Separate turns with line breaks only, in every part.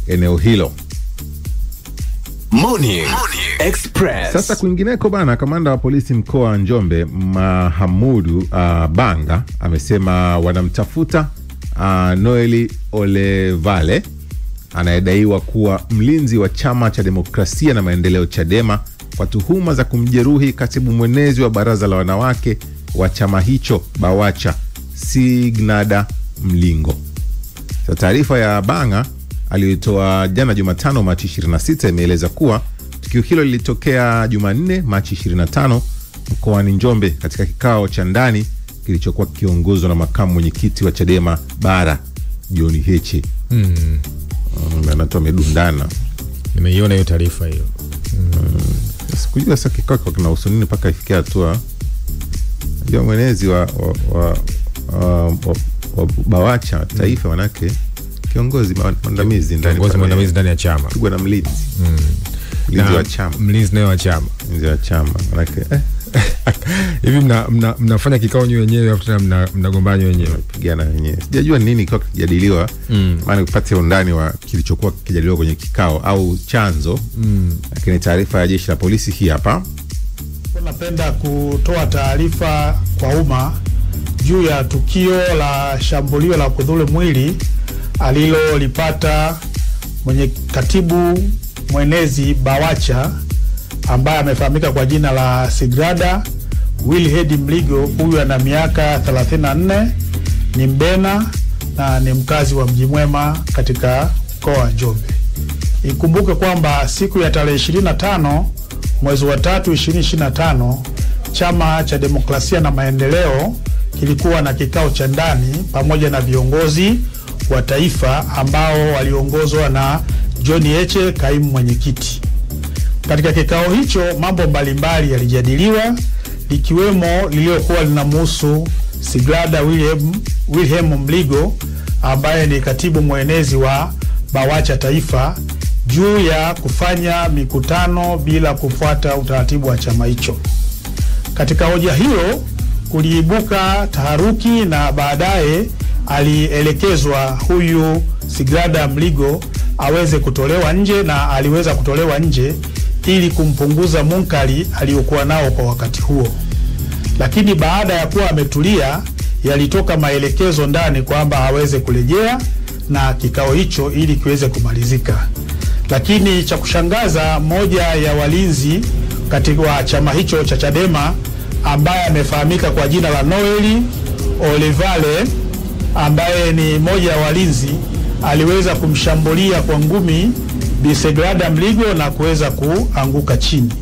eneo hilo.
Morning Express.
Sasa kwingineko bana, kamanda wa polisi mkoa wa Njombe Mahamudu Banga amesema wanamtafuta Noeli Olevale anayedaiwa kuwa mlinzi wa Chama cha Demokrasia na Maendeleo Chadema kwa tuhuma za kumjeruhi katibu mwenezi wa baraza la wanawake wa chama hicho Bawacha Signada Mlingo. Sasa taarifa ya Banga aliyotoa jana Jumatano Machi 26 imeeleza kuwa tukio hilo lilitokea Jumanne Machi 25 mkoani Njombe katika kikao cha ndani kilichokuwa kiongozwa na makamu mwenyekiti wa Chadema Bara John Heche. Anatoa medundana.
Nimeiona hiyo taarifa hiyo.
Sikujua sasa kikao kina husu nini mpaka ifikia hatua ya mwenezi wa Bawacha taifa, manake kiongozi mwandamizi
ndani ya chama.
Kigwa na mlinzi. Mlinzi wa chama.
Mlinzi nayo wa chama.
Mlinzi wa chama. Manake
hivi mnafanya kikao wenyewe au tena mnagombana wenyewe?
Pigana wenyewe. Sijajua nini kwa kijadiliwa. Maana kupata undani wa kilichokuwa kijadiliwa kwenye kikao au chanzo. Lakini taarifa ya jeshi la polisi hii hapa.
Napenda kutoa taarifa kwa umma juu ya tukio la shambulio la kudhuru mwili alilolipata mwenye katibu mwenezi Bawacha ambaye amefahamika kwa jina la Sigrada Wilhedi Mligo. Huyu ana miaka 34, ni Mbena na ni mkazi wa Mji Mwema katika mkoa wa Njombe. Ikumbuke kwamba siku ya tarehe 25 mwezi wa 3 2025 Chama cha Demokrasia na Maendeleo kilikuwa na kikao cha ndani pamoja na viongozi wa taifa ambao waliongozwa na John Heche, kaimu mwenyekiti. Katika kikao hicho mambo mbalimbali yalijadiliwa, likiwemo lililokuwa linamhusu Sigrada Wilhelm Mligo ambaye ni katibu mwenezi wa Bawacha taifa, juu ya kufanya mikutano bila kufuata utaratibu wa chama hicho. Katika hoja hiyo kuliibuka taharuki na baadaye alielekezwa huyu Sigrada Mligo aweze kutolewa nje, na aliweza kutolewa nje ili kumpunguza munkari aliyokuwa nao kwa wakati huo. Lakini baada ya kuwa ametulia, yalitoka maelekezo ndani kwamba aweze kurejea na kikao hicho ili kiweze kumalizika. Lakini cha kushangaza, moja ya walinzi katika chama hicho cha Chadema ambaye amefahamika kwa jina la Noeli Olevale, ambaye ni moja ya walinzi, aliweza kumshambulia kwa ngumi Bi Sigrada Mligo na kuweza kuanguka chini.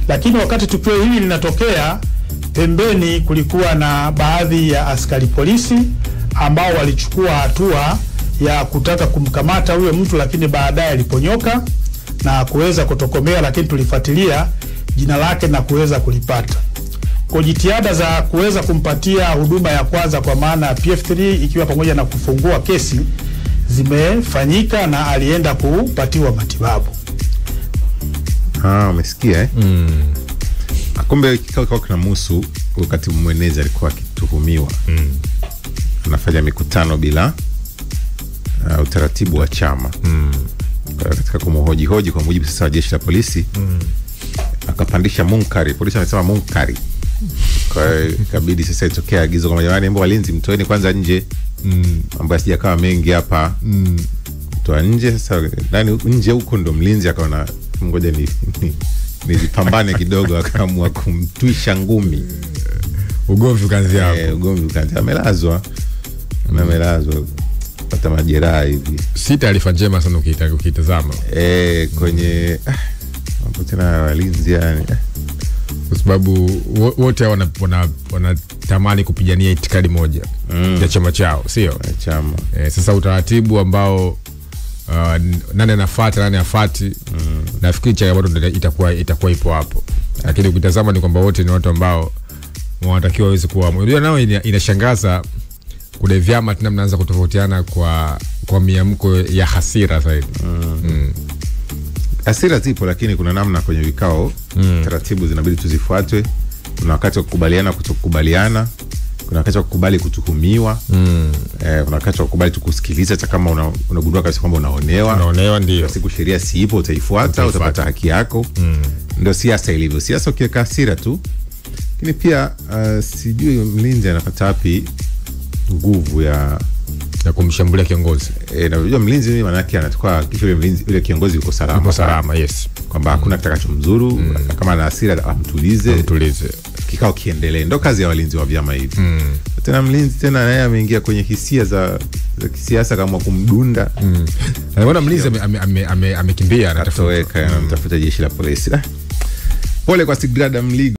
Lakini wakati tukio hili linatokea, pembeni kulikuwa na baadhi ya askari polisi ambao walichukua hatua ya kutaka kumkamata huyo mtu, lakini baadaye aliponyoka na kuweza kutokomea, lakini tulifuatilia jina lake na kuweza kulipata. Kwa jitihada za kuweza kumpatia huduma ya kwanza kwa maana ya PF3 ikiwa pamoja na kufungua kesi zimefanyika na alienda kupatiwa matibabu.
Umesikia Kumbe kikao kwa kinamhusu wakati mwenezi alikuwa akituhumiwa anafanya mikutano bila utaratibu wa chama. Katika kumhoji kwa mujibu sasa jeshi la polisi akapandisha munkari. Polisi amesema munkari. Kwa ikabidi sasa itokea agizo kwa jamani, mbona walinzi mtoeni kwanza nje. Ambaye sijakaa mengi hapa. Toa nje. Sasa ndani nje huko ndo mlinzi akaona ngoja nijipambane kidogo, akaamua kumtwisha ngumi.
Ugomvi ukaanzia hapo.
Ugomvi ukaanzia. Amelazwa pata majeraha hivi.
Si taarifa njema sana ukitazama.
Kwenye mambo tena walinzi yani.
Kwa sababu wote wanatamani kupigania itikadi moja ya chama chao, sio?
Chama.
Sasa utaratibu ambao nani anafuata nani afati, nafikiri changamoto itakuwa ipo hapo. Lakini ukitazama ni kwamba wote ni watu ambao wanatakiwa waweze kuwa. Unajua nao inashangaza kule vyama tena mnaanza kutofautiana kwa miamko ya hasira zaidi.
Hasira zipo, lakini kuna namna kwenye vikao taratibu zinabidi tuzifuatwe. Kuna wakati wa kukubaliana kutokubaliana, kuna wakati wa kukubali kutuhumiwa, kuna wakati wa kukubali tukusikiliza hata kama unagundua kabisa kwamba unaonewa.
Ndio
siku sheria siipo, utaifuata, utapata haki yako. Ndio siasa ilivyo. Siasa ukiweka hasira tu. Lakini pia sijui mlinzi anapata wapi nguvu ya
kumshambulia kiongozi.
Na unajua mlinzi maana yake anatakuwa kisha yule kiongozi yuko salama.
Yes.
Kwamba hakuna kitakachomzuru, kama ana hasira amtulize. Kikao kiendelee. Ndio kazi ya walinzi wa vyama hivi. Tena mlinzi tena naye ameingia kwenye hisia za kisiasa kama kumdunda.
Anaona mlinzi amekimbia,
anatafuta jeshi la polisi. Pole kwa Sigrada Mligo.